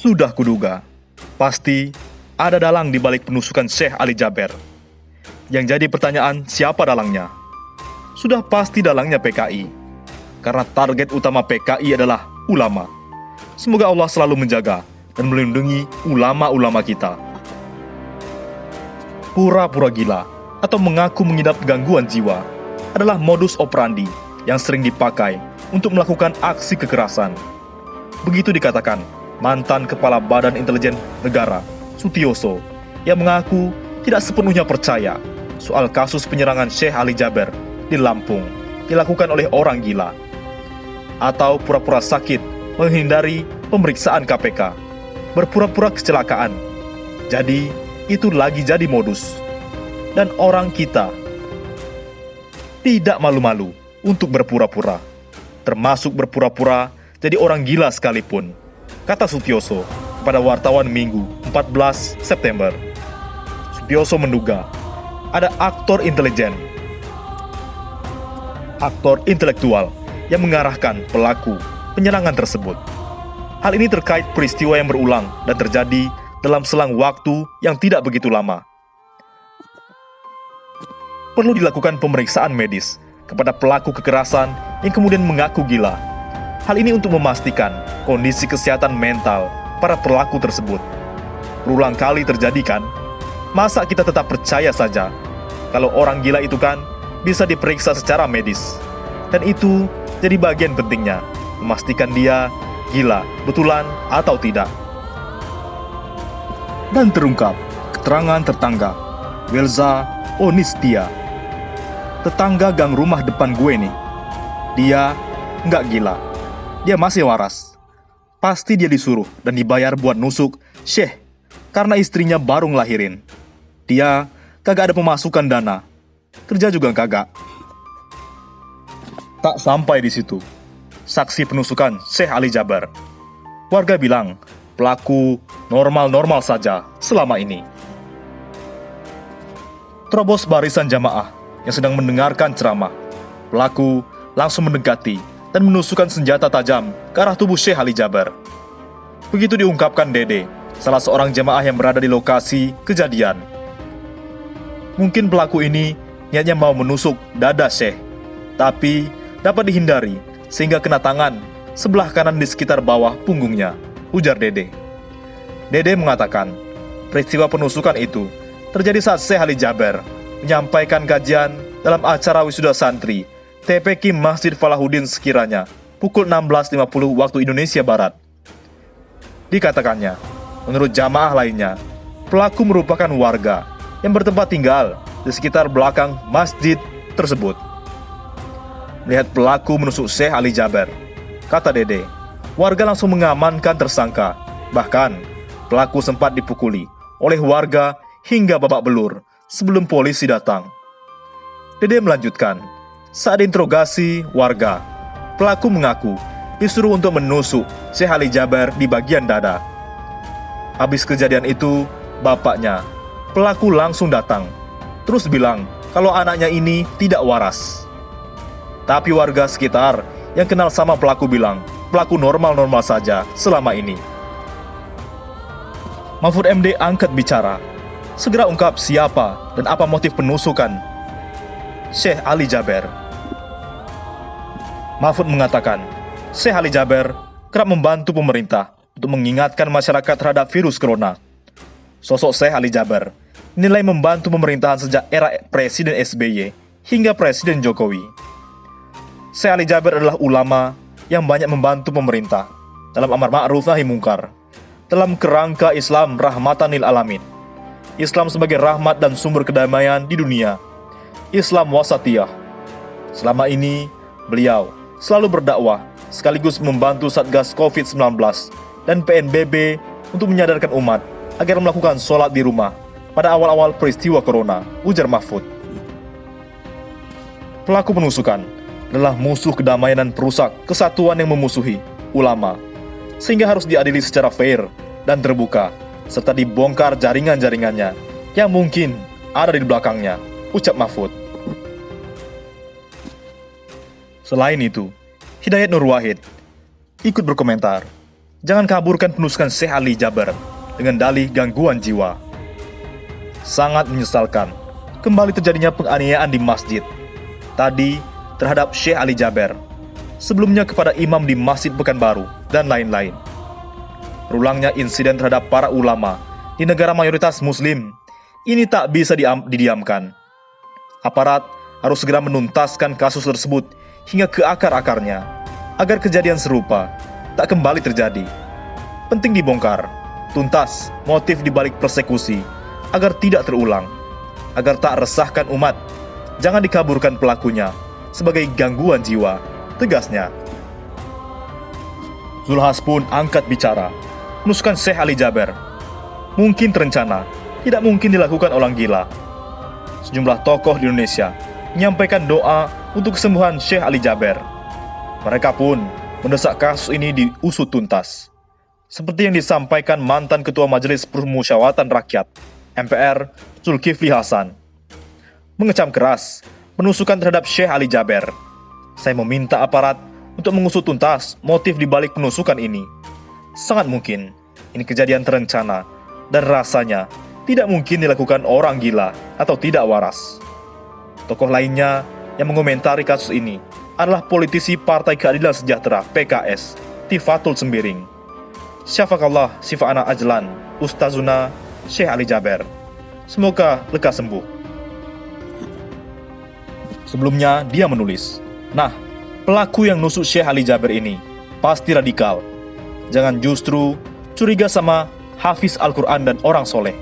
Sudah kuduga, pasti ada dalang di balik penusukan Syekh Ali Jaber. Yang jadi pertanyaan, siapa dalangnya? Sudah pasti dalangnya PKI, karena target utama PKI adalah ulama. Semoga Allah selalu menjaga dan melindungi ulama-ulama kita. Pura-pura gila atau mengaku mengidap gangguan jiwa adalah modus operandi yang sering dipakai untuk melakukan aksi kekerasan. Begitu dikatakan mantan Kepala Badan Intelijen Negara, Sutioso, yang mengaku tidak sepenuhnya percaya soal kasus penyerangan Syekh Ali Jaber di Lampung dilakukan oleh orang gila. Atau pura-pura sakit menghindari pemeriksaan KPK, berpura-pura kecelakaan. Jadi, itu lagi jadi modus. Dan orang kita tidak malu-malu untuk berpura-pura, termasuk berpura-pura jadi orang gila sekalipun, kata Sutioso kepada wartawan Minggu 14 September. Sutioso menduga ada aktor intelektual yang mengarahkan pelaku penyerangan tersebut. Hal ini terkait peristiwa yang berulang dan terjadi dalam selang waktu yang tidak begitu lama. Perlu dilakukan pemeriksaan medis kepada pelaku kekerasan yang kemudian mengaku gila. Hal ini untuk memastikan kondisi kesehatan mental para pelaku tersebut. Berulang kali terjadi kan? Masa kita tetap percaya saja kalau orang gila itu kan bisa diperiksa secara medis? Dan itu jadi bagian pentingnya, memastikan dia gila betulan atau tidak. Dan terungkap keterangan tetangga Welza Onistia, tetangga gang rumah depan gue nih. Dia nggak gila, dia masih waras. Pasti dia disuruh dan dibayar buat nusuk Syekh karena istrinya baru ngelahirin. Dia kagak ada pemasukan dana, kerja juga kagak. Tak sampai di situ, saksi penusukan Syekh Ali Jaber. Warga bilang pelaku normal-normal saja selama ini. Terobos barisan jamaah yang sedang mendengarkan ceramah, pelaku langsung mendekati dan menusukkan senjata tajam ke arah tubuh Syekh Ali Jaber. Begitu diungkapkan Dede, salah seorang jemaah yang berada di lokasi kejadian. Mungkin pelaku ini niatnya mau menusuk dada Syekh, tapi dapat dihindari sehingga kena tangan sebelah kanan di sekitar bawah punggungnya, ujar Dede. Dede mengatakan, peristiwa penusukan itu terjadi saat Syekh Ali Jaber menyampaikan kajian dalam acara wisuda santri TPQ Masjid Falahuddin sekiranya pukul 16.50 waktu Indonesia Barat. Dikatakannya, menurut jamaah lainnya, pelaku merupakan warga yang bertempat tinggal di sekitar belakang masjid tersebut. Melihat pelaku menusuk Syekh Ali Jaber, kata Dede, warga langsung mengamankan tersangka. Bahkan, pelaku sempat dipukuli oleh warga hingga babak belur sebelum polisi datang. Dede melanjutkan, saat diinterogasi warga, pelaku mengaku disuruh untuk menusuk Syekh Ali Jaber di bagian dada. Habis kejadian itu, bapaknya, pelaku langsung datang, terus bilang kalau anaknya ini tidak waras. Tapi warga sekitar yang kenal sama pelaku bilang, pelaku normal-normal saja selama ini. Mahfud MD angkat bicara, segera ungkap siapa dan apa motif penusukan Syekh Ali Jaber. Mahfud mengatakan, Syekh Ali Jaber kerap membantu pemerintah untuk mengingatkan masyarakat terhadap virus corona. Sosok Syekh Ali Jaber dinilai membantu pemerintahan sejak era Presiden SBY hingga Presiden Jokowi. Syekh Ali Jaber adalah ulama yang banyak membantu pemerintah dalam amar ma'ruf nahi mungkar, dalam kerangka Islam rahmatan lil alamin, Islam sebagai rahmat dan sumber kedamaian di dunia, Islam wasatiyah. Selama ini, beliau selalu berdakwah sekaligus membantu Satgas COVID-19 dan PNBB untuk menyadarkan umat agar melakukan sholat di rumah pada awal-awal peristiwa corona, ujar Mahfud. Pelaku penusukan adalah musuh kedamaian dan perusak kesatuan yang memusuhi ulama, sehingga harus diadili secara fair dan terbuka, serta dibongkar jaringan-jaringannya yang mungkin ada di belakangnya, ucap Mahfud. Selain itu, Hidayat Nur Wahid ikut berkomentar. jangan kaburkan penusukan Syekh Ali Jaber dengan dalih gangguan jiwa. Sangat menyesalkan, kembali terjadinya penganiayaan di masjid. Tadi terhadap Syekh Ali Jaber, sebelumnya kepada imam di Masjid Pekanbaru, dan lain-lain. Berulangnya insiden terhadap para ulama di negara mayoritas muslim, ini tak bisa didiamkan. Aparat harus segera menuntaskan kasus tersebut hingga ke akar-akarnya, agar kejadian serupa tak kembali terjadi. Penting dibongkar tuntas motif dibalik persekusi, agar tidak terulang, agar tak resahkan umat. Jangan dikaburkan pelakunya sebagai gangguan jiwa, tegasnya. Zulhas pun angkat bicara, menusukan Syekh Ali Jaber mungkin terencana, tidak mungkin dilakukan orang gila. Sejumlah tokoh di Indonesia menyampaikan doa untuk kesembuhan Syekh Ali Jaber. Mereka pun mendesak kasus ini diusut tuntas. Seperti yang disampaikan mantan Ketua Majelis Permusyawaratan Rakyat MPR Zulkifli Hasan. Mengecam keras penusukan terhadap Syekh Ali Jaber. Saya meminta aparat untuk mengusut tuntas motif dibalik penusukan ini. Sangat mungkin ini kejadian terencana dan rasanya tidak mungkin dilakukan orang gila atau tidak waras. Tokoh lainnya yang mengomentari kasus ini adalah politisi Partai Keadilan Sejahtera PKS, Tifatul Sembiring. Syafakallah sifa'ana ajlan, Ustazuna Syekh Ali Jaber. Semoga lekas sembuh. Sebelumnya dia menulis, nah, pelaku yang nusuk Syekh Ali Jaber ini pasti radikal. Jangan justru curiga sama Hafiz Al-Quran dan orang soleh.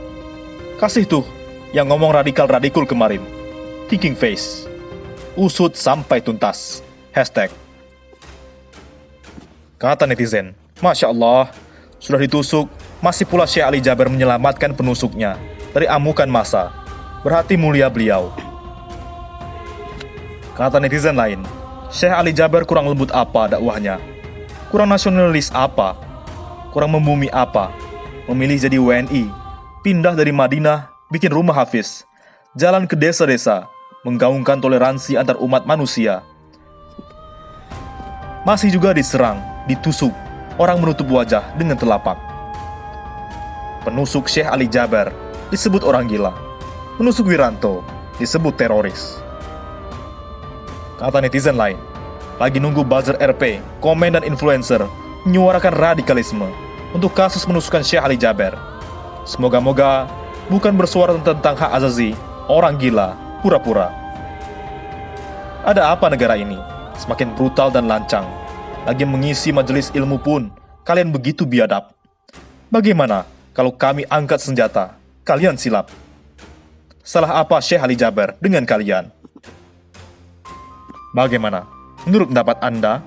Kasih tuh yang ngomong radikal-radikul kemarin. Thinking face. Usut sampai tuntas. Hashtag. Kata netizen, Masya Allah, sudah ditusuk, masih pula Syekh Ali Jaber menyelamatkan penusuknya dari amukan massa. Berhati mulia beliau. Kata netizen lain, Syekh Ali Jaber kurang lembut apa dakwahnya? Kurang nasionalis apa? Kurang membumi apa? Memilih jadi WNI, pindah dari Madinah, bikin rumah Hafiz, jalan ke desa-desa, menggaungkan toleransi antar umat manusia. Masih juga diserang, ditusuk, orang menutup wajah dengan telapak. Penusuk Syekh Ali Jaber disebut orang gila. Penusuk Wiranto disebut teroris. Kata netizen lain, lagi nunggu buzzer RP, komen dan influencer menyuarakan radikalisme untuk kasus penusukan Syekh Ali Jaber. Semoga-moga bukan bersuara tentang hak azazi, orang gila, pura-pura. Ada apa negara ini? Semakin brutal dan lancang. Lagi mengisi majelis ilmu pun, kalian begitu biadab. Bagaimana kalau kami angkat senjata, kalian silap? Salah apa Syekh Ali Jaber dengan kalian? Bagaimana? Menurut pendapat Anda?